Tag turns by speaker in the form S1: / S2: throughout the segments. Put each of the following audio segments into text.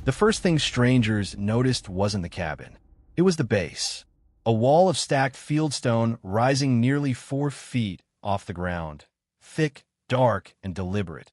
S1: The first thing strangers noticed wasn't the cabin. It was the base. A wall of stacked fieldstone rising nearly 4 feet off the ground, thick, dark, and deliberate,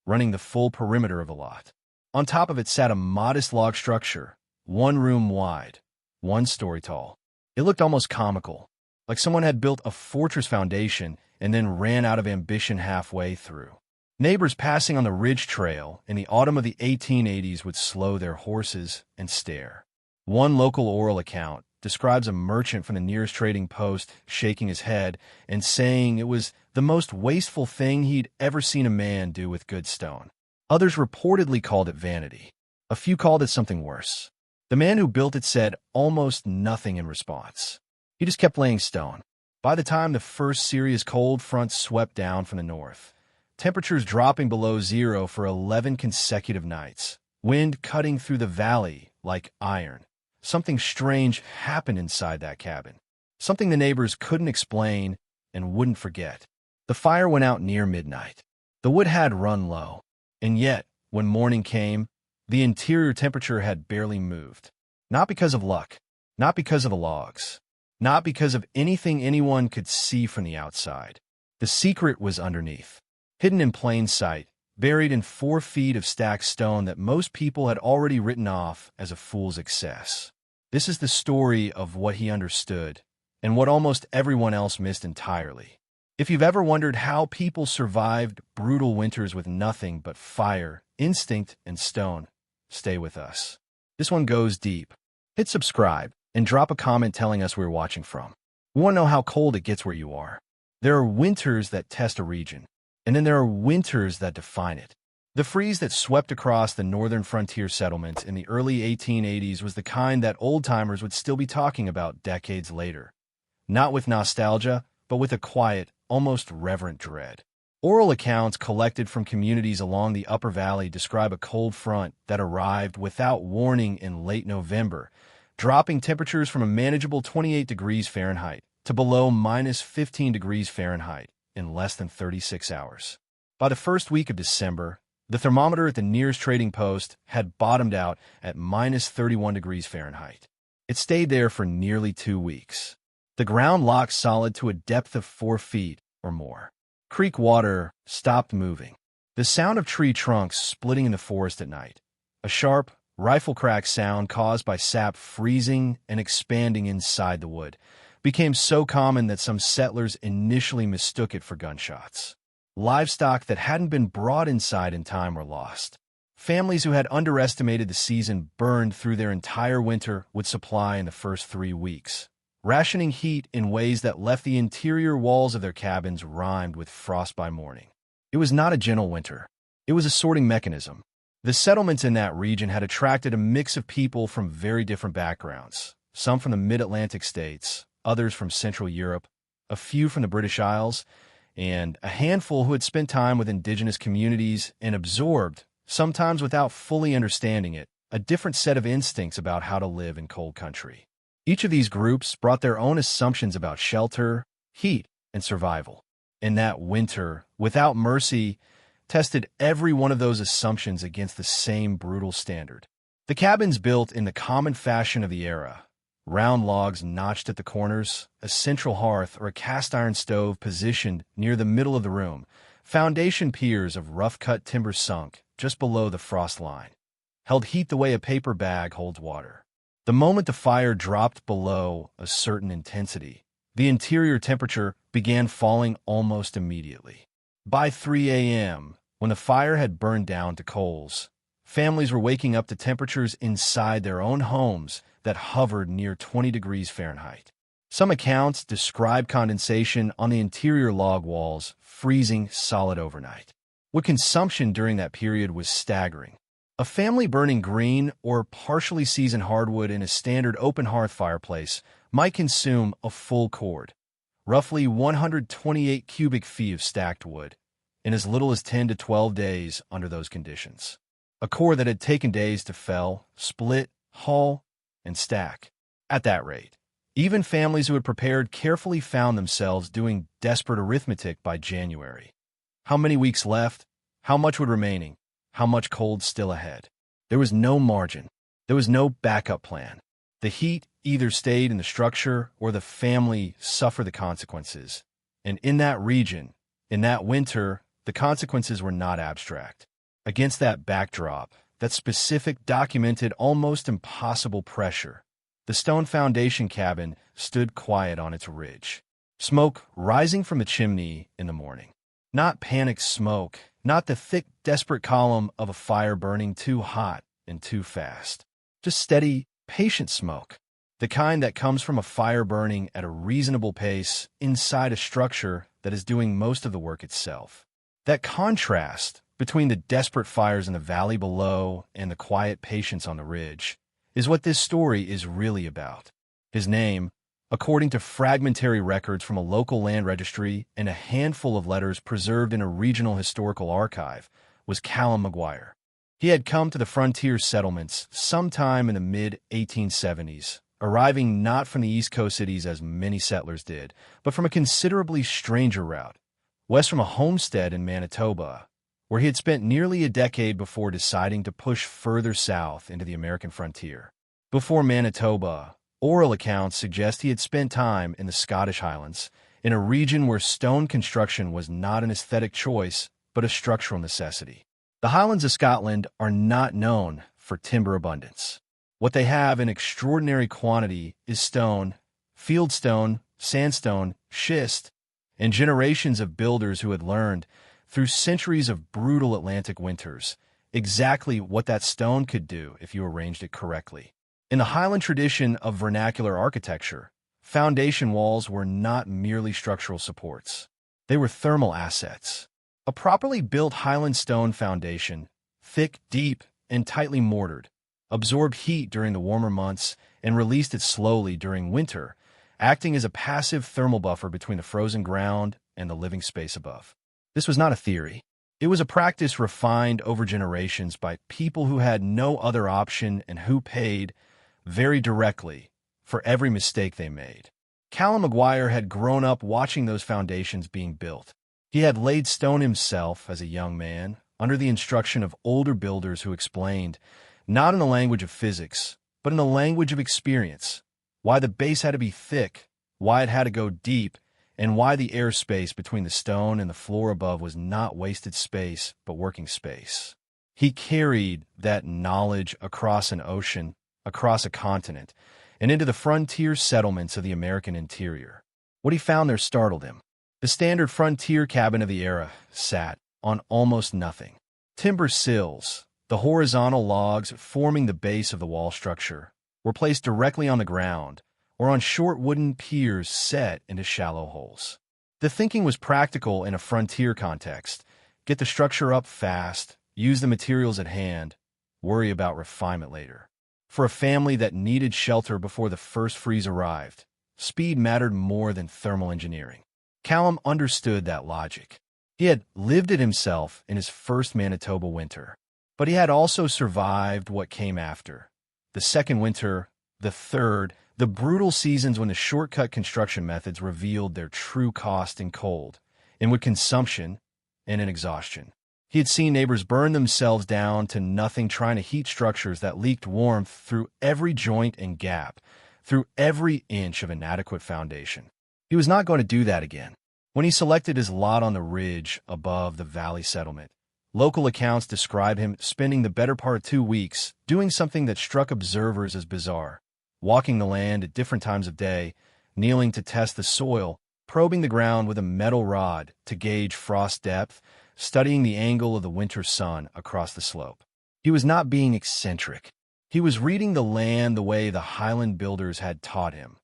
S1: running the full perimeter of the lot. On top of it sat a modest log structure, 1 room wide, 1 story tall. It looked almost comical, like someone had built a fortress foundation and then ran out of ambition halfway through. Neighbors passing on the ridge trail in the autumn of the 1880s would slow their horses and stare. One local oral account describes a merchant from the nearest trading post shaking his head and saying it was the most wasteful thing he'd ever seen a man do with good stone. Others reportedly called it vanity. A few called it something worse. The man who built it said almost nothing in response. He just kept laying stone. By the time the first serious cold front swept down from the north, temperatures dropping below zero for 11 consecutive nights, wind cutting through the valley like iron, something strange happened inside that cabin. Something the neighbors couldn't explain and wouldn't forget. The fire went out near midnight. The wood had run low, and yet, when morning came, the interior temperature had barely moved. Not because of luck, not because of the logs, not because of anything anyone could see from the outside. The secret was underneath, hidden in plain sight, buried in 4 feet of stacked stone that most people had already written off as a fool's excess. This is the story of what he understood, and what almost everyone else missed entirely. If you've ever wondered how people survived brutal winters with nothing but fire, instinct, and stone, stay with us. This one goes deep. Hit subscribe and drop a comment telling us where you're watching from. We want to know how cold it gets where you are. There are winters that test a region, and then there are winters that define it. The freeze that swept across the northern frontier settlements in the early 1880s was the kind that old-timers would still be talking about decades later. Not with nostalgia, but with a quiet, almost reverent dread. Oral accounts collected from communities along the upper valley describe a cold front that arrived without warning in late November, dropping temperatures from a manageable 28 degrees Fahrenheit to below minus 15 degrees Fahrenheit in less than 36 hours. By the first week of December, the thermometer at the nearest trading post had bottomed out at minus 31 degrees Fahrenheit. It stayed there for nearly 2 weeks. The ground locked solid to a depth of 4 feet or more. Creek water stopped moving. The sound of tree trunks splitting in the forest at night, a sharp, rifle crack sound caused by sap freezing and expanding inside the wood, became so common that some settlers initially mistook it for gunshots. Livestock that hadn't been brought inside in time were lost. Families who had underestimated the season burned through their entire winter with supply in the first 3 weeks, rationing heat in ways that left the interior walls of their cabins rimed with frost by morning. It was not a gentle winter. It was a sorting mechanism. The settlements in that region had attracted a mix of people from very different backgrounds, some from the mid-Atlantic states, others from Central Europe, a few from the British Isles, and a handful who had spent time with indigenous communities and absorbed, sometimes without fully understanding it, a different set of instincts about how to live in cold country. Each of these groups brought their own assumptions about shelter, heat, and survival. And that winter, without mercy, tested every one of those assumptions against the same brutal standard. The cabins built in the common fashion of the era, round logs notched at the corners, a central hearth or a cast-iron stove positioned near the middle of the room, foundation piers of rough-cut timber sunk just below the frost line, held heat the way a paper bag holds water. The moment the fire dropped below a certain intensity, the interior temperature began falling almost immediately. By 3 a.m., when the fire had burned down to coals, families were waking up to temperatures inside their own homes that hovered near 20 degrees Fahrenheit. Some accounts describe condensation on the interior log walls freezing solid overnight. Wood consumption during that period was staggering. A family burning green or partially seasoned hardwood in a standard open hearth fireplace might consume a full cord, roughly 128 cubic feet of stacked wood, in as little as 10 to 12 days under those conditions. A cord that had taken days to fell, split, haul, and stack. At that rate, even families who had prepared carefully found themselves doing desperate arithmetic by January. How many weeks left? How much would remaining? How much cold still ahead? There was no margin. There was no backup plan. The heat either stayed in the structure or the family suffered the consequences. And in that region, in that winter, the consequences were not abstract. Against that backdrop, that specific, documented, almost impossible pressure, the stone foundation cabin stood quiet on its ridge. Smoke rising from the chimney in the morning. Not panicked smoke, not the thick, desperate column of a fire burning too hot and too fast. Just steady, patient smoke. The kind that comes from a fire burning at a reasonable pace inside a structure that is doing most of the work itself. That contrast between the desperate fires in the valley below and the quiet patience on the ridge is what this story is really about. His name, according to fragmentary records from a local land registry and a handful of letters preserved in a regional historical archive, was Callum McGuire. He had come to the frontier settlements sometime in the mid-1870s, arriving not from the East Coast cities as many settlers did, but from a considerably stranger route, west from a homestead in Manitoba, where he had spent nearly a decade before deciding to push further south into the American frontier. Before Manitoba, oral accounts suggest he had spent time in the Scottish Highlands, in a region where stone construction was not an aesthetic choice, but a structural necessity. The Highlands of Scotland are not known for timber abundance. What they have in extraordinary quantity is stone, fieldstone, sandstone, schist, and generations of builders who had learned, through centuries of brutal Atlantic winters, exactly what that stone could do if you arranged it correctly. In the Highland tradition of vernacular architecture, foundation walls were not merely structural supports. They were thermal assets. A properly built Highland stone foundation, thick, deep, and tightly mortared, absorbed heat during the warmer months and released it slowly during winter, acting as a passive thermal buffer between the frozen ground and the living space above. This was not a theory. It was a practice refined over generations by people who had no other option and who paid, very directly, for every mistake they made. Callum McGuire had grown up watching those foundations being built. He had laid stone himself as a young man, under the instruction of older builders who explained, not in the language of physics, but in the language of experience, why the base had to be thick, why it had to go deep, and why the air space between the stone and the floor above was not wasted space, but working space. He carried that knowledge across an ocean, across a continent, and into the frontier settlements of the American interior. What he found there startled him. The standard frontier cabin of the era sat on almost nothing. Timber sills, the horizontal logs forming the base of the wall structure, were placed directly on the ground or on short wooden piers set into shallow holes. The thinking was practical in a frontier context. Get the structure up fast, use the materials at hand, worry about refinement later. For a family that needed shelter before the first freeze arrived, speed mattered more than thermal engineering. Callum understood that logic. He had lived it himself in his first Manitoba winter, but he had also survived what came after. The second winter, the third, the brutal seasons when the shortcut construction methods revealed their true cost in cold, in wood consumption, and in exhaustion. He had seen neighbors burn themselves down to nothing trying to heat structures that leaked warmth through every joint and gap, through every inch of inadequate foundation. He was not going to do that again. When he selected his lot on the ridge above the valley settlement, local accounts describe him spending the better part of 2 weeks doing something that struck observers as bizarre, walking the land at different times of day, kneeling to test the soil, probing the ground with a metal rod to gauge frost depth, studying the angle of the winter sun across the slope. He was not being eccentric. He was reading the land the way the Highland builders had taught him,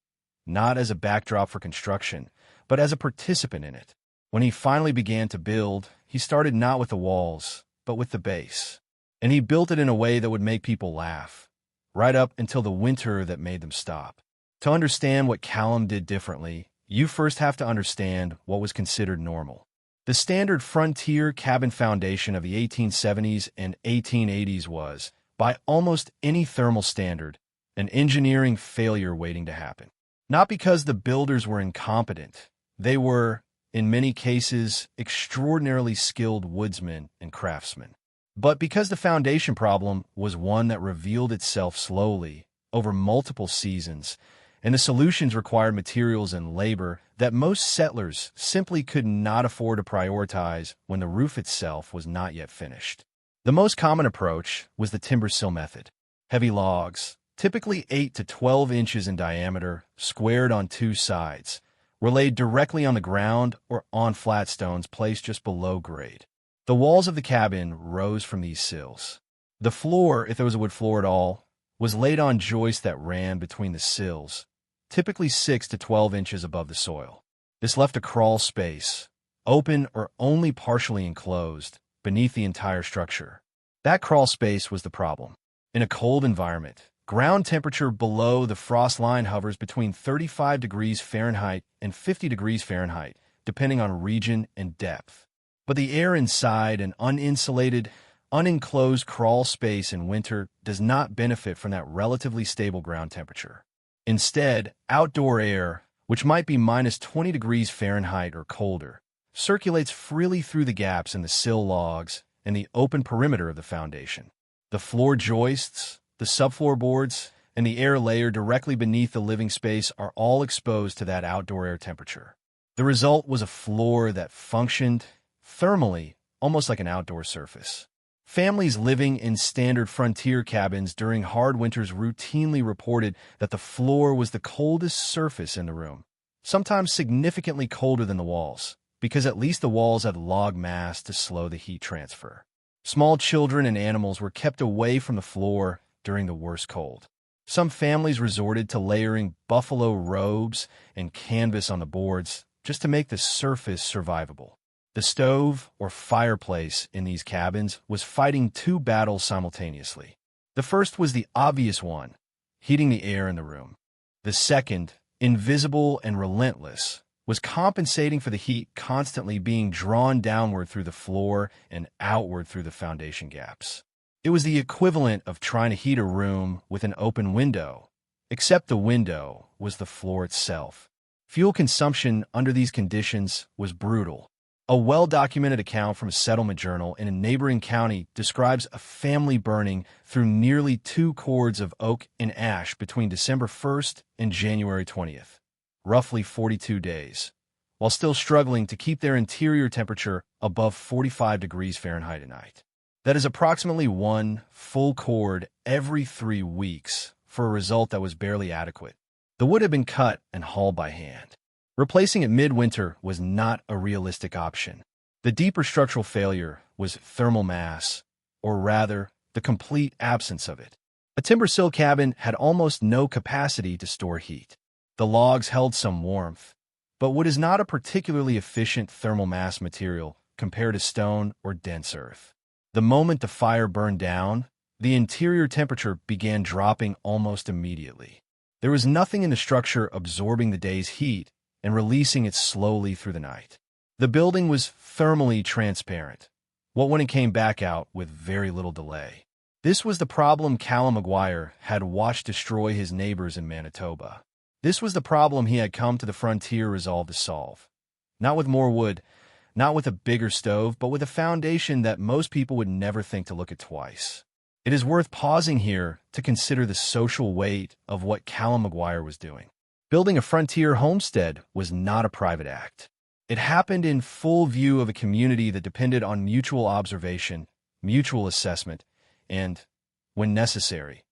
S1: not as a backdrop for construction, but as a participant in it. When he finally began to build, he started not with the walls, but with the base. And he built it in a way that would make people laugh, right up until the winter that made them stop. To understand what Callum did differently, you first have to understand what was considered normal. The standard frontier cabin foundation of the 1870s and 1880s was, by almost any thermal standard, an engineering failure waiting to happen. Not because the builders were incompetent. They were, in many cases, extraordinarily skilled woodsmen and craftsmen. But because the foundation problem was one that revealed itself slowly over multiple seasons, and the solutions required materials and labor that most settlers simply could not afford to prioritize when the roof itself was not yet finished. The most common approach was the timber sill method. Heavy logs, typically 8 to 12 inches in diameter, squared on two sides, were laid directly on the ground or on flat stones placed just below grade. The walls of the cabin rose from these sills. The floor, if there was a wood floor at all, was laid on joists that ran between the sills, typically 6 to 12 inches above the soil. This left a crawl space, open or only partially enclosed, beneath the entire structure. That crawl space was the problem. In a cold environment, ground temperature below the frost line hovers between 35 degrees Fahrenheit and 50 degrees Fahrenheit, depending on region and depth. But the air inside an uninsulated, unenclosed crawl space in winter does not benefit from that relatively stable ground temperature. Instead, outdoor air, which might be minus 20 degrees Fahrenheit or colder, circulates freely through the gaps in the sill logs and the open perimeter of the foundation. The floor joists, the subfloor boards, and the air layer directly beneath the living space are all exposed to that outdoor air temperature. The result was a floor that functioned thermally almost like an outdoor surface. Families living in standard frontier cabins during hard winters routinely reported that the floor was the coldest surface in the room, sometimes significantly colder than the walls, because at least the walls had log mass to slow the heat transfer. Small children and animals were kept away from the floor during the worst cold. Some families resorted to layering buffalo robes and canvas on the boards just to make the surface survivable. The stove, or fireplace, in these cabins was fighting two battles simultaneously. The first was the obvious one, heating the air in the room. The second, invisible and relentless, was compensating for the heat constantly being drawn downward through the floor and outward through the foundation gaps. It was the equivalent of trying to heat a room with an open window, except the window was the floor itself. Fuel consumption under these conditions was brutal. A well-documented account from a settlement journal in a neighboring county describes a family burning through nearly 2 cords of oak and ash between December 1st and January 20th, roughly 42 days, while still struggling to keep their interior temperature above 45 degrees Fahrenheit at night. That is approximately 1 full cord every 3 weeks for a result that was barely adequate. The wood had been cut and hauled by hand. Replacing it midwinter was not a realistic option. The deeper structural failure was thermal mass, or rather, the complete absence of it. A timber sill cabin had almost no capacity to store heat. The logs held some warmth, but wood is not a particularly efficient thermal mass material compared to stone or dense earth. The moment the fire burned down, the interior temperature began dropping almost immediately. There was nothing in the structure absorbing the day's heat and releasing it slowly through the night. The building was thermally transparent, when it came back out with very little delay. This was the problem Callum McGuire had watched destroy his neighbors in Manitoba. This was the problem he had come to the frontier resolved to solve. Not with more wood, not with a bigger stove, but with a foundation that most people would never think to look at twice. It is worth pausing here to consider the social weight of what Callum McGuire was doing. Building a frontier homestead was not a private act. It happened in full view of a community that depended on mutual observation, mutual assessment, and, when necessary,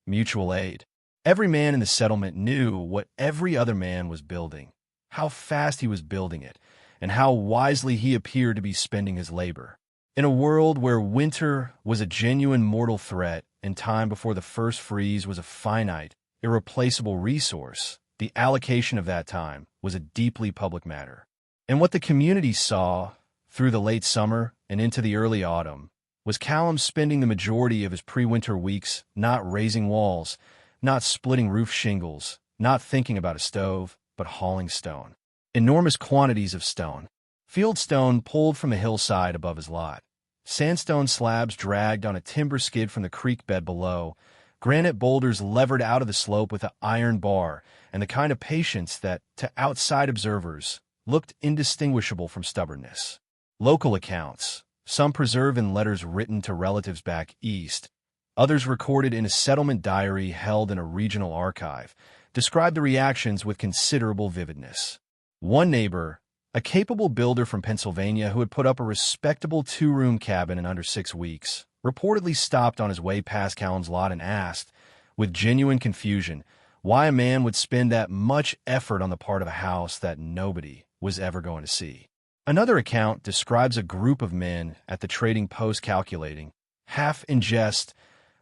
S1: mutual aid. Every man in the settlement knew what every other man was building, how fast he was building it, and how wisely he appeared to be spending his labor. In a world where winter was a genuine mortal threat and time before the first freeze was a finite, irreplaceable resource, the allocation of that time was a deeply public matter. And what the community saw through the late summer and into the early autumn was Callum spending the majority of his pre-winter weeks not raising walls, not splitting roof shingles, not thinking about a stove, but hauling stone. Enormous quantities of stone. Field stone pulled from the hillside above his lot. Sandstone slabs dragged on a timber skid from the creek bed below. Granite boulders levered out of the slope with an iron bar, and the kind of patience that, to outside observers, looked indistinguishable from stubbornness. Local accounts, some preserved in letters written to relatives back east, others recorded in a settlement diary held in a regional archive, describe the reactions with considerable vividness. One neighbor, a capable builder from Pennsylvania who had put up a respectable two-room cabin in under 6 weeks, reportedly stopped on his way past Callum's lot and asked, with genuine confusion, why a man would spend that much effort on the part of a house that nobody was ever going to see. Another account describes a group of men at the trading post calculating, half in jest,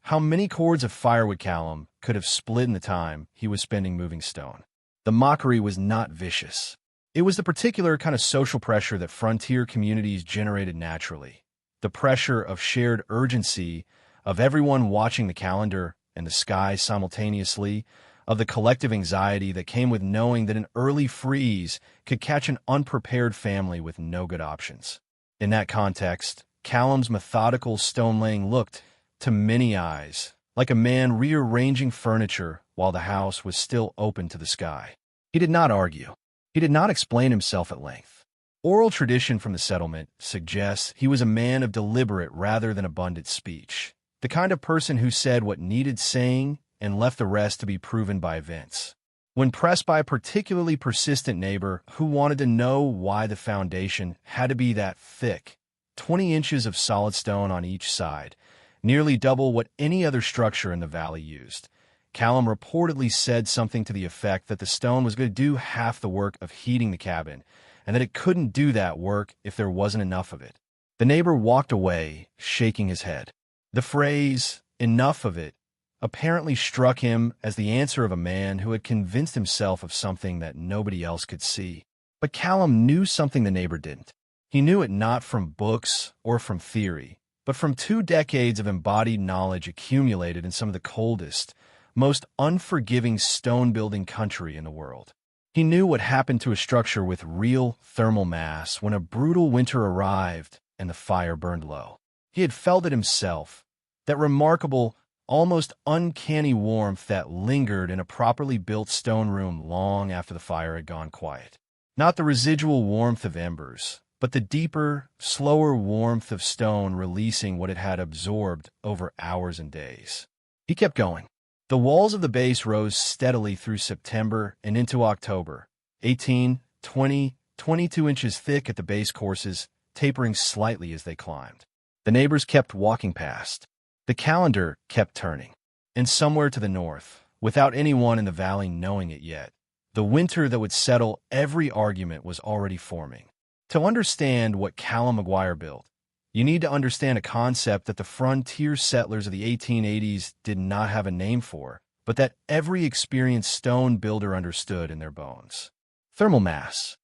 S1: how many cords of firewood Callum could have split in the time he was spending moving stone. The mockery was not vicious. It was the particular kind of social pressure that frontier communities generated naturally. The pressure of shared urgency, of everyone watching the calendar and the sky simultaneously, of the collective anxiety that came with knowing that an early freeze could catch an unprepared family with no good options. In that context, Callum's methodical stone-laying looked, to many eyes, like a man rearranging furniture while the house was still open to the sky. He did not argue. He did not explain himself at length. Oral tradition from the settlement suggests he was a man of deliberate rather than abundant speech, the kind of person who said what needed saying and left the rest to be proven by events. When pressed by a particularly persistent neighbor who wanted to know why the foundation had to be that thick, 20 inches of solid stone on each side, nearly double what any other structure in the valley used, Callum reportedly said something to the effect that the stone was going to do half the work of heating the cabin, and that it couldn't do that work if there wasn't enough of it. The neighbor walked away, shaking his head. The phrase, "enough of it," apparently struck him as the answer of a man who had convinced himself of something that nobody else could see. But Callum knew something the neighbor didn't. He knew it not from books or from theory, but from 2 decades of embodied knowledge accumulated in some of the coldest, most unforgiving stone-building country in the world. He knew what happened to a structure with real thermal mass when a brutal winter arrived and the fire burned low. He had felt it himself, that remarkable, almost uncanny warmth that lingered in a properly built stone room long after the fire had gone quiet. Not the residual warmth of embers, but the deeper, slower warmth of stone releasing what it had absorbed over hours and days. He kept going. The walls of the base rose steadily through September and into October, 18, 20, 22 inches thick at the base courses, tapering slightly as they climbed. The neighbors kept walking past. The calendar kept turning. And somewhere to the north, without anyone in the valley knowing it yet, the winter that would settle every argument was already forming. To understand what Callum McGuire built, you need to understand a concept that the frontier settlers of the 1880s did not have a name for, but that every experienced stone builder understood in their bones. Thermal mass.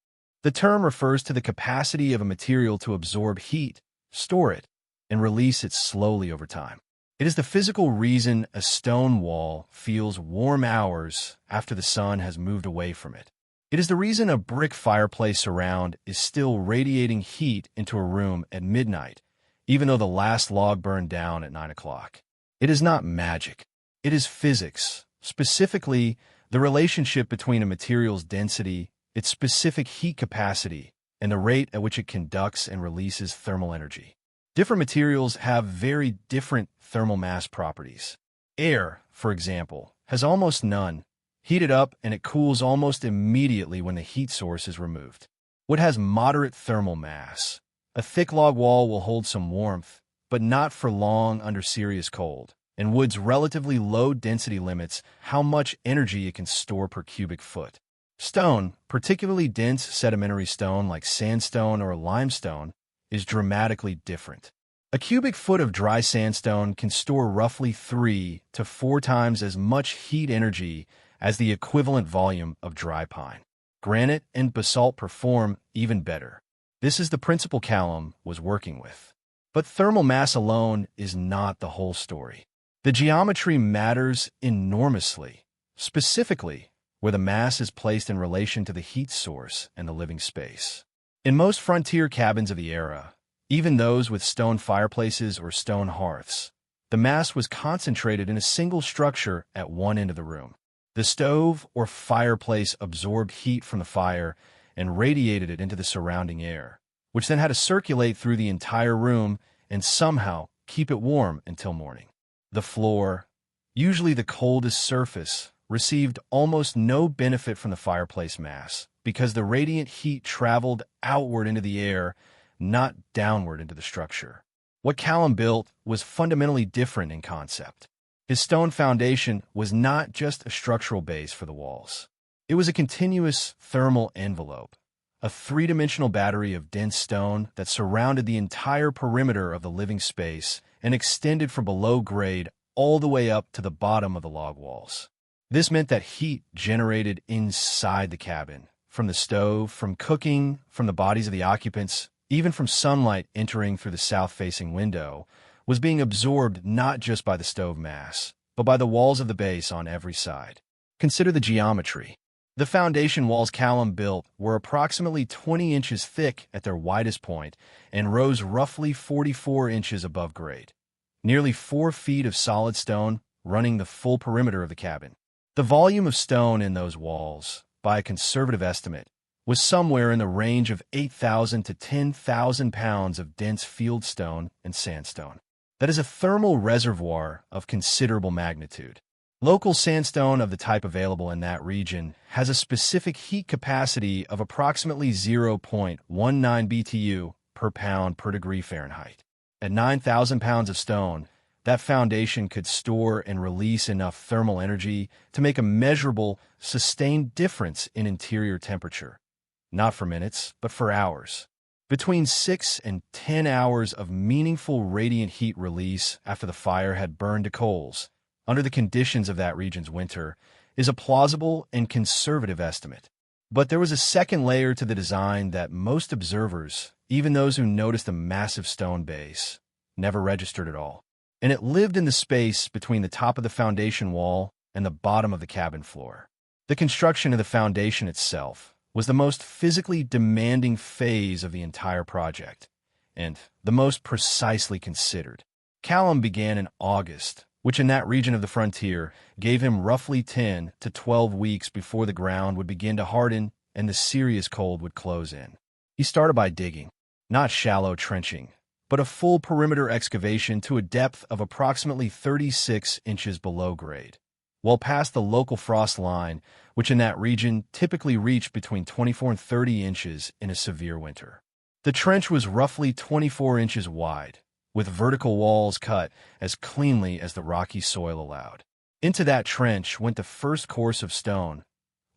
S1: The term refers to the capacity of a material to absorb heat, store it, and release it slowly over time. It is the physical reason a stone wall feels warm hours after the sun has moved away from it. It is the reason a brick fireplace around is still radiating heat into a room at midnight, even though the last log burned down at 9 o'clock. It is not magic. It is physics, specifically the relationship between a material's density, its specific heat capacity, and the rate at which it conducts and releases thermal energy. Different materials have very different thermal mass properties. Air, for example, has almost none. Heat it up and it cools almost immediately when the heat source is removed. Wood has moderate thermal mass. A thick log wall will hold some warmth, but not for long under serious cold, and wood's relatively low density limits how much energy it can store per cubic foot. Stone, particularly dense sedimentary stone like sandstone or limestone, is dramatically different. A cubic foot of dry sandstone can store roughly 3 to 4 times as much heat energy as the equivalent volume of dry pine. Granite and basalt perform even better. This is the principle Callum was working with. But thermal mass alone is not the whole story. The geometry matters enormously, specifically where the mass is placed in relation to the heat source and the living space. In most frontier cabins of the era, even those with stone fireplaces or stone hearths, the mass was concentrated in a single structure at one end of the room. The stove or fireplace absorbed heat from the fire and radiated it into the surrounding air, which then had to circulate through the entire room and somehow keep it warm until morning. The floor, usually the coldest surface, received almost no benefit from the fireplace mass because the radiant heat traveled outward into the air, not downward into the structure. What Callum built was fundamentally different in concept. His stone foundation was not just a structural base for the walls. It was a continuous thermal envelope, a three-dimensional battery of dense stone that surrounded the entire perimeter of the living space and extended from below grade all the way up to the bottom of the log walls. This meant that heat generated inside the cabin, from the stove, from cooking, from the bodies of the occupants, even from sunlight entering through the south-facing window, was being absorbed not just by the stove mass, but by the walls of the base on every side. Consider the geometry. The foundation walls Callum built were approximately 20 inches thick at their widest point and rose roughly 44 inches above grade. Nearly 4 feet of solid stone running the full perimeter of the cabin. The volume of stone in those walls, by a conservative estimate, was somewhere in the range of 8,000 to 10,000 pounds of dense fieldstone and sandstone. That is a thermal reservoir of considerable magnitude. Local sandstone of the type available in that region has a specific heat capacity of approximately 0.19 BTU per pound per degree Fahrenheit. At 9,000 pounds of stone, that foundation could store and release enough thermal energy to make a measurable, sustained difference in interior temperature. Not for minutes, but for hours. Between 6 and 10 hours of meaningful radiant heat release after the fire had burned to coals, under the conditions of that region's winter, is a plausible and conservative estimate. But there was a second layer to the design that most observers, even those who noticed the massive stone base, never registered at all. And it lived in the space between the top of the foundation wall and the bottom of the cabin floor. The construction of the foundation itself was the most physically demanding phase of the entire project, and the most precisely considered. Callum began in August, which in that region of the frontier gave him roughly 10 to 12 weeks before the ground would begin to harden and the serious cold would close in. He started by digging, not shallow trenching, but a full perimeter excavation to a depth of approximately 36 inches below grade, well past the local frost line, which in that region typically reached between 24 and 30 inches in a severe winter. The trench was roughly 24 inches wide, with vertical walls cut as cleanly as the rocky soil allowed. Into that trench went the first course of stone,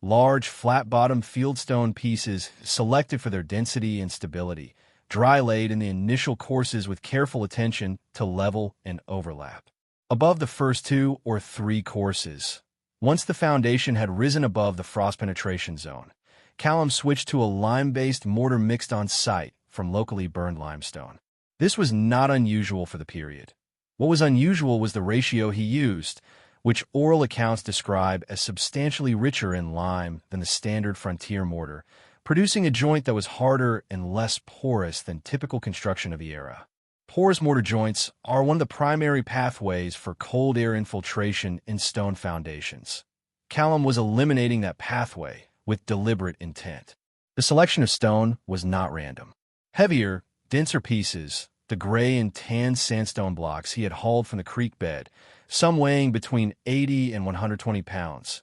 S1: large, flat-bottomed fieldstone pieces selected for their density and stability, dry-laid in the initial courses with careful attention to level and overlap. Above the first 2 or 3 courses, once the foundation had risen above the frost penetration zone, Callum switched to a lime-based mortar mixed on site from locally burned limestone. This was not unusual for the period. What was unusual was the ratio he used, which oral accounts describe as substantially richer in lime than the standard frontier mortar, producing a joint that was harder and less porous than typical construction of the era. Porous mortar joints are one of the primary pathways for cold air infiltration in stone foundations. Callum was eliminating that pathway with deliberate intent. The selection of stone was not random. Heavier, denser pieces, the gray and tan sandstone blocks he had hauled from the creek bed, some weighing between 80 and 120 pounds,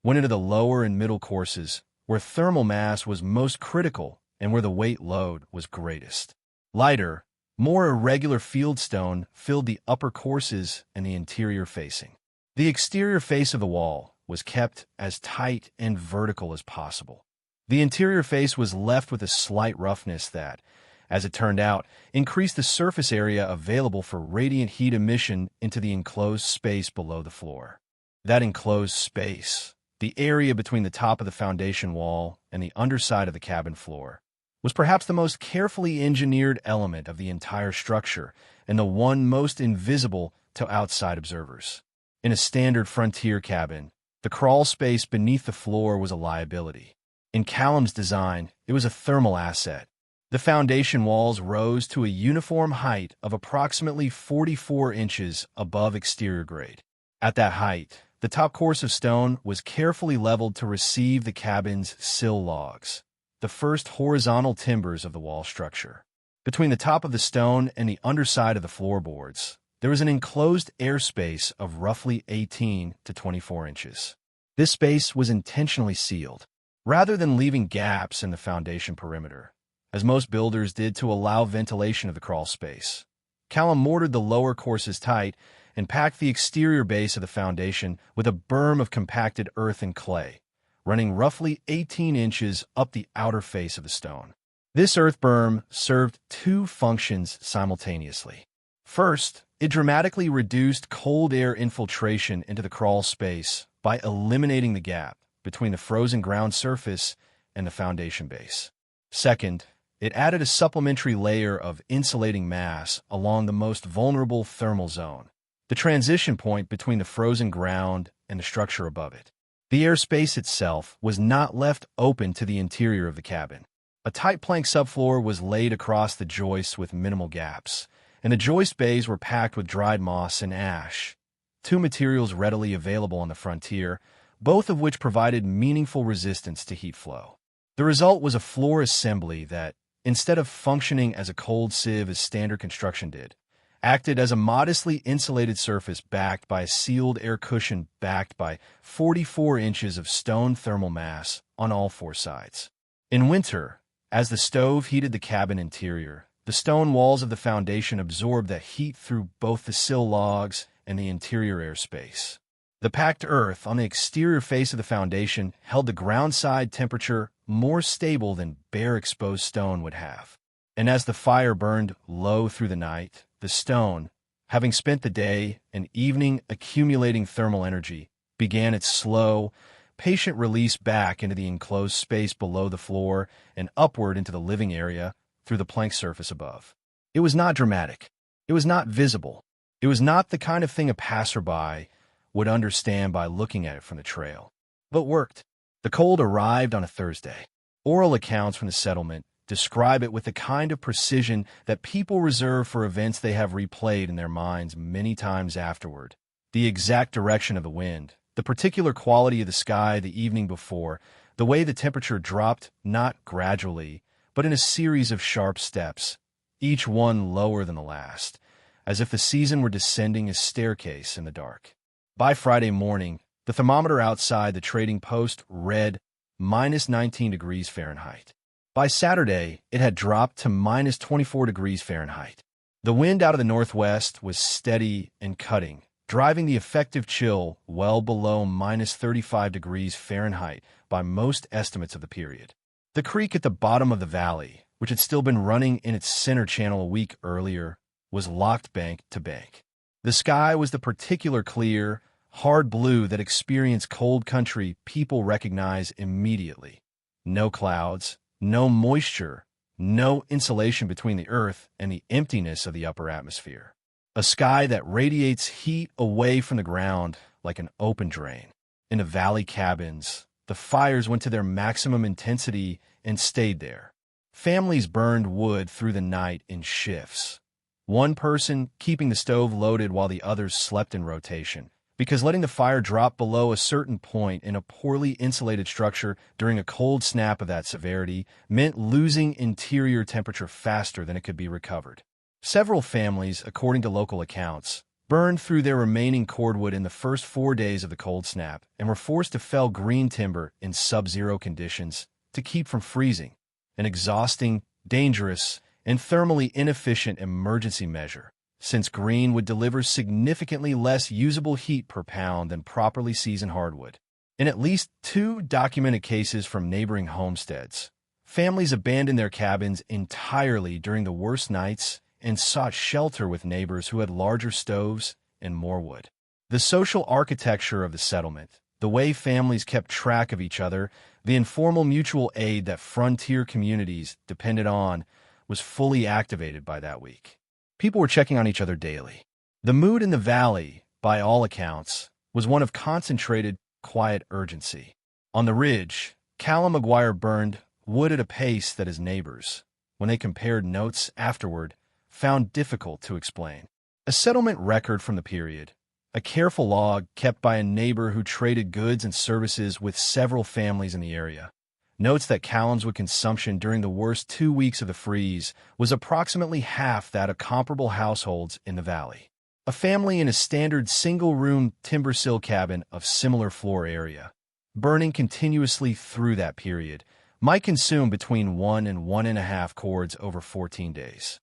S1: went into the lower and middle courses, where thermal mass was most critical and where the weight load was greatest. Lighter, more irregular fieldstone filled the upper courses and the interior facing. The exterior face of the wall was kept as tight and vertical as possible. The interior face was left with a slight roughness that, as it turned out, increased the surface area available for radiant heat emission into the enclosed space below the floor. That enclosed space, the area between the top of the foundation wall and the underside of the cabin floor, was perhaps the most carefully engineered element of the entire structure and the one most invisible to outside observers. In a standard frontier cabin, the crawl space beneath the floor was a liability. In Callum's design, it was a thermal asset. The foundation walls rose to a uniform height of approximately 44 inches above exterior grade. At that height, the top course of stone was carefully leveled to receive the cabin's sill logs. the first horizontal timbers of the wall structure. Between the top of the stone and the underside of the floorboards, there was an enclosed airspace of roughly 18 to 24 inches. This space was intentionally sealed, rather than leaving gaps in the foundation perimeter, as most builders did to allow ventilation of the crawl space. Callum mortared the lower courses tight and packed the exterior base of the foundation with a berm of compacted earth and clay, running roughly 18 inches up the outer face of the stone. This earth berm served two functions simultaneously. First, it dramatically reduced cold air infiltration into the crawl space by eliminating the gap between the frozen ground surface and the foundation base. Second, it added a supplementary layer of insulating mass along the most vulnerable thermal zone, the transition point between the frozen ground and the structure above it. The airspace itself was not left open to the interior of the cabin. A tight plank subfloor was laid across the joists with minimal gaps, and the joist bays were packed with dried moss and ash, two materials readily available on the frontier, both of which provided meaningful resistance to heat flow. The result was a floor assembly that, instead of functioning as a cold sieve as standard construction did, acted as a modestly insulated surface backed by a sealed air cushion backed by 44 inches of stone thermal mass on all four sides. In winter, as the stove heated the cabin interior, the stone walls of the foundation absorbed that heat through both the sill logs and the interior airspace. The packed earth on the exterior face of the foundation held the ground side temperature more stable than bare exposed stone would have. And as the fire burned low through the night, the stone, having spent the day and evening accumulating thermal energy, began its slow, patient release back into the enclosed space below the floor and upward into the living area through the plank surface above. It was not dramatic. It was not visible. It was not the kind of thing a passerby would understand by looking at it from the trail, but worked. The cold arrived on a Thursday. Oral accounts from the settlement describe it with the kind of precision that people reserve for events they have replayed in their minds many times afterward. The exact direction of the wind, the particular quality of the sky the evening before, the way the temperature dropped not gradually, but in a series of sharp steps, each one lower than the last, as if the season were descending a staircase in the dark. By Friday morning, the thermometer outside the trading post read minus 19 degrees Fahrenheit. By Saturday, it had dropped to minus 24 degrees Fahrenheit. The wind out of the northwest was steady and cutting, driving the effective chill well below minus 35 degrees Fahrenheit by most estimates of the period. The creek at the bottom of the valley, which had still been running in its center channel a week earlier, was locked bank to bank. The sky was the particular clear, hard blue that experienced cold country people recognize immediately. No clouds, no moisture, no insulation between the earth and the emptiness of the upper atmosphere. A sky that radiates heat away from the ground like an open drain. In the valley cabins, the fires went to their maximum intensity and stayed there. Families burned wood through the night in shifts, one person keeping the stove loaded while the others slept in rotation, because letting the fire drop below a certain point in a poorly insulated structure during a cold snap of that severity meant losing interior temperature faster than it could be recovered. Several families, according to local accounts, burned through their remaining cordwood in the first 4 days of the cold snap and were forced to fell green timber in sub-zero conditions to keep from freezing, an exhausting, dangerous, and thermally inefficient emergency measure, since green would deliver significantly less usable heat per pound than properly seasoned hardwood. In at least 2 documented cases from neighboring homesteads, families abandoned their cabins entirely during the worst nights and sought shelter with neighbors who had larger stoves and more wood. The social architecture of the settlement, the way families kept track of each other, the informal mutual aid that frontier communities depended on, was fully activated by that week. People were checking on each other daily. The mood in the valley, by all accounts, was one of concentrated, quiet urgency. On the ridge, Callum McGuire burned wood at a pace that his neighbors, when they compared notes afterward, found difficult to explain. A settlement record from the period, a careful log kept by a neighbor who traded goods and services with several families in the area, notes that Callum's wood consumption during the worst 2 weeks of the freeze was approximately half that of comparable households in the valley. A family in a standard single-room timber sill cabin of similar floor area, burning continuously through that period, might consume between 1 and 1.5 cords over 14 days.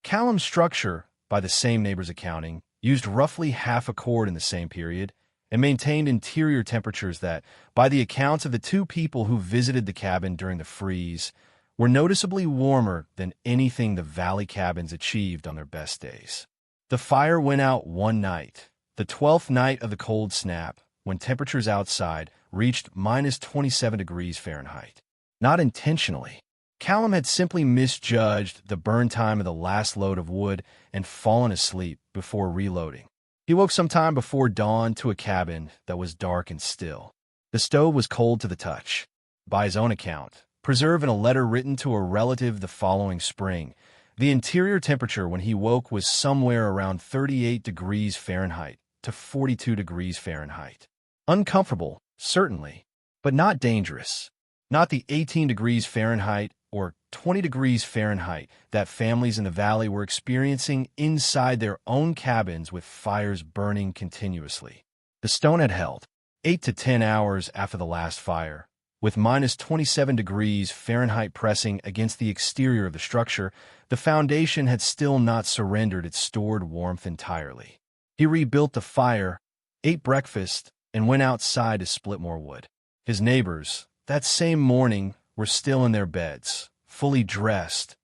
S1: Callum's structure, by the same neighbor's accounting, used roughly half a cord in the same period, and maintained interior temperatures that, by the accounts of the 2 people who visited the cabin during the freeze, were noticeably warmer than anything the valley cabins achieved on their best days. The fire went out one night, the 12th night of the cold snap, when temperatures outside reached minus 27 degrees Fahrenheit. Not intentionally. Callum had simply misjudged the burn time of the last load of wood and fallen asleep before reloading. He woke sometime before dawn to a cabin that was dark and still. The stove was cold to the touch. By his own account, preserved in a letter written to a relative the following spring, the interior temperature when he woke was somewhere around 38 degrees Fahrenheit to 42 degrees Fahrenheit. Uncomfortable, certainly, but not dangerous. Not the 18 degrees Fahrenheit or 20 degrees Fahrenheit that families in the valley were experiencing inside their own cabins with fires burning continuously. The stone had held 8 to 10 hours after the last fire, with minus 27 degrees Fahrenheit pressing against the exterior of the structure. The foundation had still not surrendered its stored warmth entirely. He rebuilt the fire, ate breakfast, and went outside to split more wood. His neighbors, that same morning, were still in their beds, fully dressed,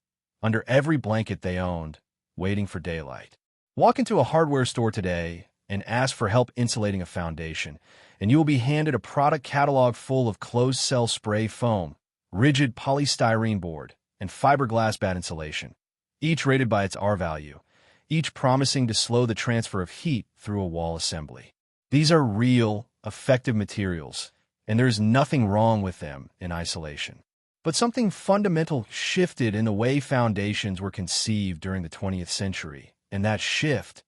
S1: under every blanket they owned, waiting for daylight. Walk into a hardware store today and ask for help insulating a foundation, and you will be handed a product catalog full of closed-cell spray foam, rigid polystyrene board, and fiberglass bat insulation, each rated by its R value, each promising to slow the transfer of heat through a wall assembly. These are real, effective materials, and there is nothing wrong with them in isolation. But something fundamental shifted in the way foundations were conceived during the 20th century, and that shift,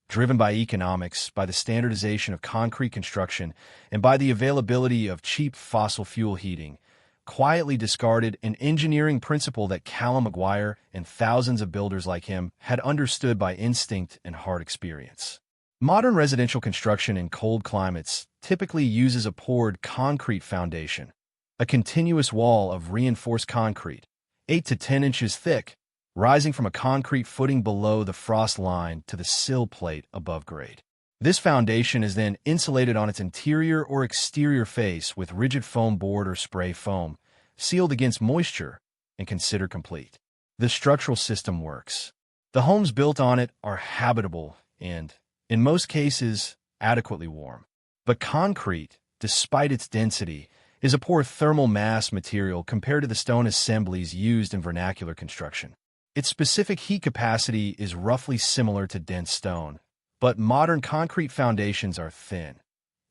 S1: driven by economics, by the standardization of concrete construction, and by the availability of cheap fossil fuel heating, quietly discarded an engineering principle that Callum McGuire and thousands of builders like him had understood by instinct and hard experience. Modern residential construction in cold climates typically uses a poured concrete foundation, a continuous wall of reinforced concrete, 8 to 10 inches thick, rising from a concrete footing below the frost line to the sill plate above grade. This foundation is then insulated on its interior or exterior face with rigid foam board or spray foam, sealed against moisture, and considered complete. The structural system works. The homes built on it are habitable and, in most cases, adequately warm. But concrete, despite its density, is a poor thermal mass material compared to the stone assemblies used in vernacular construction. Its specific heat capacity is roughly similar to dense stone, but modern concrete foundations are thin,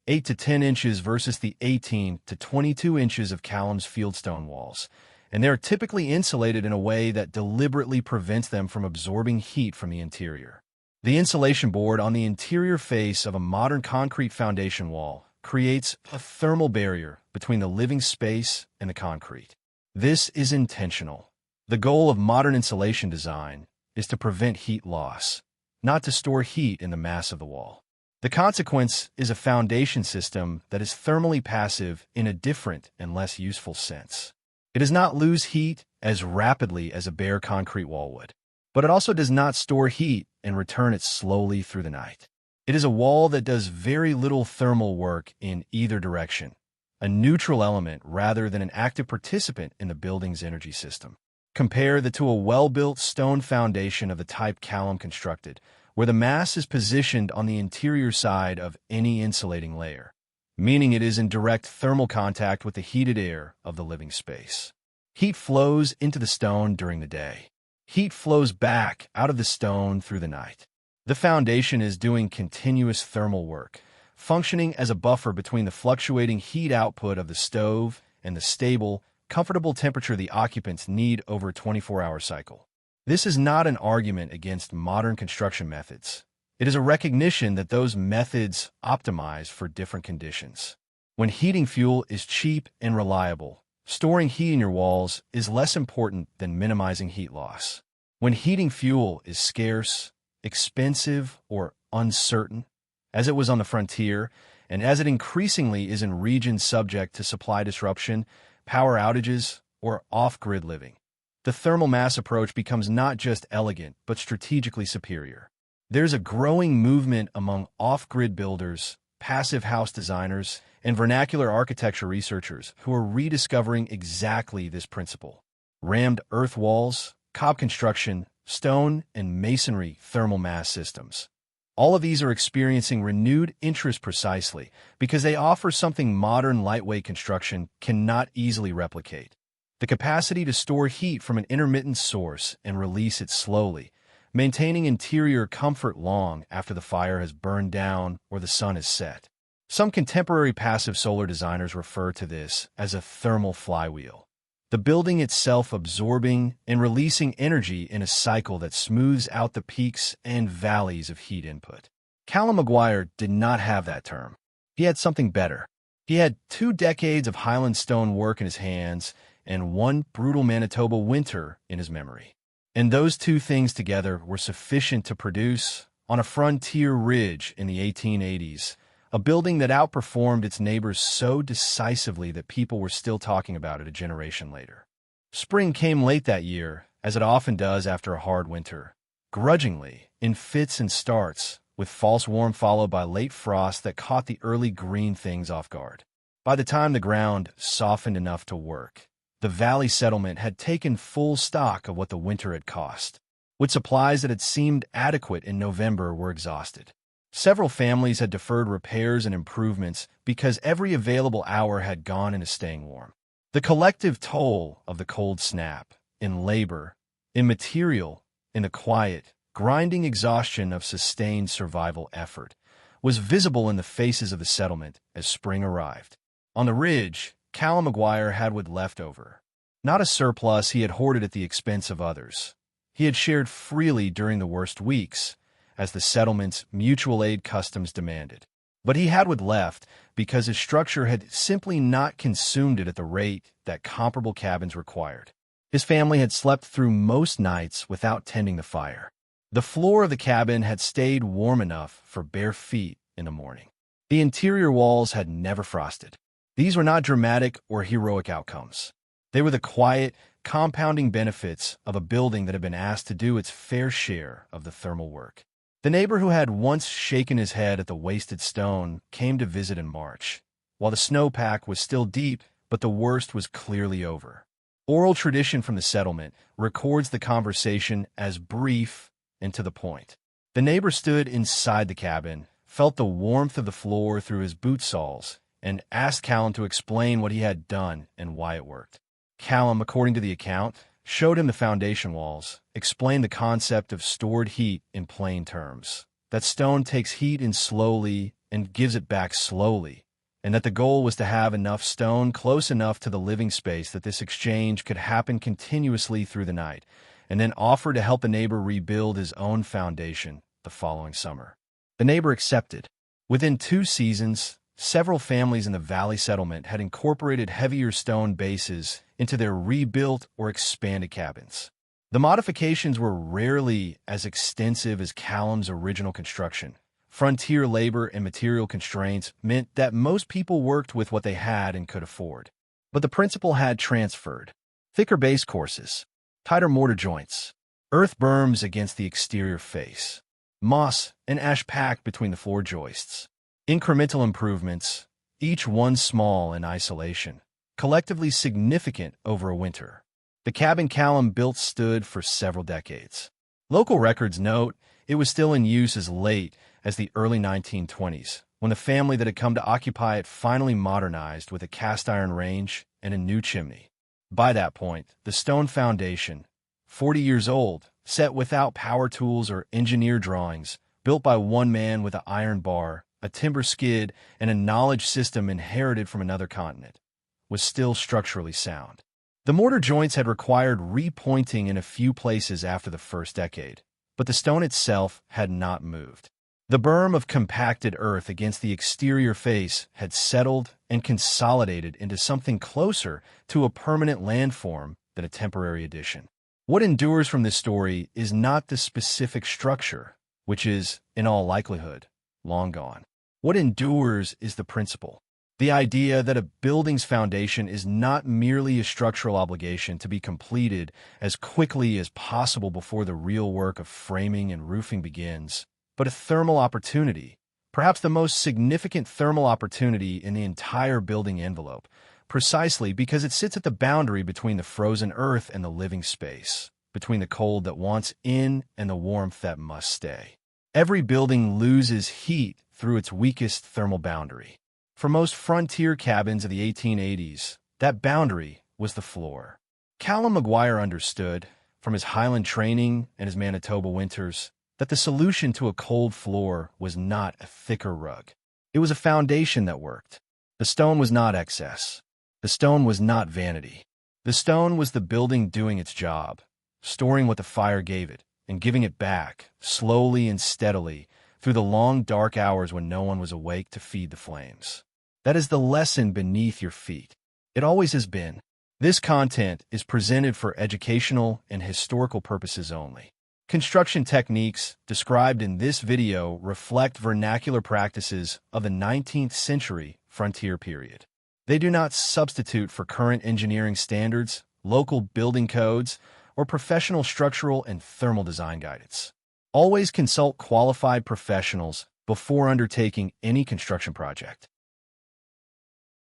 S1: 8 to 10 inches versus the 18 to 22 inches of Callum's fieldstone walls, and they are typically insulated in a way that deliberately prevents them from absorbing heat from the interior. The insulation board on the interior face of a modern concrete foundation wall creates a thermal barrier between the living space and the concrete. This is intentional. The goal of modern insulation design is to prevent heat loss, not to store heat in the mass of the wall. The consequence is a foundation system that is thermally passive in a different and less useful sense. It does not lose heat as rapidly as a bare concrete wall would, but it also does not store heat and return it slowly through the night. It is a wall that does very little thermal work in either direction, a neutral element rather than an active participant in the building's energy system. Compare that to a well-built stone foundation of the type Callum constructed, where the mass is positioned on the interior side of any insulating layer, meaning it is in direct thermal contact with the heated air of the living space. Heat flows into the stone during the day. Heat flows back out of the stone through the night. The foundation is doing continuous thermal work, functioning as a buffer between the fluctuating heat output of the stove and the stable, comfortable temperature the occupants need over a 24-hour cycle. This is not an argument against modern construction methods. It is a recognition that those methods optimize for different conditions. When heating fuel is cheap and reliable, Storing heat in your walls is less important than minimizing heat loss. When heating fuel is scarce, expensive, or uncertain, as it was on the frontier, and as it increasingly is in regions subject to supply disruption, power outages, or off-grid living, the thermal mass approach becomes not just elegant, but strategically superior. There's a growing movement among off-grid builders, passive house designers, and vernacular architecture researchers who are rediscovering exactly this principle. Rammed earth walls, cob construction, stone, and masonry thermal mass systems. All of these are experiencing renewed interest precisely because they offer something modern lightweight construction cannot easily replicate: the capacity to store heat from an intermittent source and release it slowly, maintaining interior comfort long after the fire has burned down or the sun has set. Some contemporary passive solar designers refer to this as a thermal flywheel, the building itself absorbing and releasing energy in a cycle that smooths out the peaks and valleys of heat input. Callum McGuire did not have that term. He had something better. He had 2 decades of Highland stone work in his hands and 1 brutal Manitoba winter in his memory. And those 2 things together were sufficient to produce, on a frontier ridge in the 1880s, a building that outperformed its neighbors so decisively that people were still talking about it a generation later. Spring came late that year, as it often does after a hard winter, grudgingly, in fits and starts, with false warm followed by late frost that caught the early green things off guard. By the time the ground softened enough to work, the valley settlement had taken full stock of what the winter had cost. With supplies that had seemed adequate in November were exhausted. Several families had deferred repairs and improvements because every available hour had gone into staying warm. The collective toll of the cold snap, in labor, in material, in the quiet, grinding exhaustion of sustained survival effort, was visible in the faces of the settlement as spring arrived. On the ridge, Callum McGuire had what left over. Not a surplus he had hoarded at the expense of others. He had shared freely during the worst weeks, as the settlement's mutual aid customs demanded. But he had what left because his structure had simply not consumed it at the rate that comparable cabins required. His family had slept through most nights without tending the fire. The floor of the cabin had stayed warm enough for bare feet in the morning. The interior walls had never frosted. These were not dramatic or heroic outcomes. They were the quiet, compounding benefits of a building that had been asked to do its fair share of the thermal work. The neighbor who had once shaken his head at the wasted stone came to visit in March, while the snowpack was still deep, but the worst was clearly over. Oral tradition from the settlement records the conversation as brief and to the point. The neighbor stood inside the cabin, felt the warmth of the floor through his boot soles, and asked Callum to explain what he had done and why it worked. Callum, according to the account, showed him the foundation walls, explained the concept of stored heat in plain terms, that stone takes heat in slowly and gives it back slowly, and that the goal was to have enough stone close enough to the living space that this exchange could happen continuously through the night, and then offer to help the neighbor rebuild his own foundation the following summer. The neighbor accepted. Within 2 seasons, several families in the valley settlement had incorporated heavier stone bases into their rebuilt or expanded cabins. The modifications were rarely as extensive as Callum's original construction. Frontier labor and material constraints meant that most people worked with what they had and could afford. But the principle had transferred. Thicker base courses, tighter mortar joints, earth berms against the exterior face, moss and ash packed between the floor joists. Incremental improvements, each one small in isolation, collectively significant over a winter. The cabin Callum built stood for several decades. Local records note it was still in use as late as the early 1920s, when the family that had come to occupy it finally modernized with a cast-iron range and a new chimney. By that point, the stone foundation, 40 years old, set without power tools or engineer drawings, built by one man with an iron bar, a timber skid, and a knowledge system inherited from another continent, was still structurally sound. The mortar joints had required repointing in a few places after the first decade, but the stone itself had not moved. The berm of compacted earth against the exterior face had settled and consolidated into something closer to a permanent landform than a temporary addition. What endures from this story is not the specific structure, which is, in all likelihood, long gone. What endures is the principle. The idea that a building's foundation is not merely a structural obligation to be completed as quickly as possible before the real work of framing and roofing begins, but a thermal opportunity, perhaps the most significant thermal opportunity in the entire building envelope, precisely because it sits at the boundary between the frozen earth and the living space, between the cold that wants in and the warmth that must stay. Every building loses heat through its weakest thermal boundary. For most frontier cabins of the 1880s, that boundary was the floor. Callum McGuire understood, from his Highland training and his Manitoba winters, that the solution to a cold floor was not a thicker rug. It was a foundation that worked. The stone was not excess. The stone was not vanity. The stone was the building doing its job, storing what the fire gave it, and giving it back, slowly and steadily, through the long dark hours when no one was awake to feed the flames. That is the lesson beneath your feet. It always has been. This content is presented for educational and historical purposes only. Construction techniques described in this video reflect vernacular practices of the 19th century frontier period. They do not substitute for current engineering standards, local building codes, or professional structural and thermal design guidance. Always consult qualified professionals before undertaking any construction project.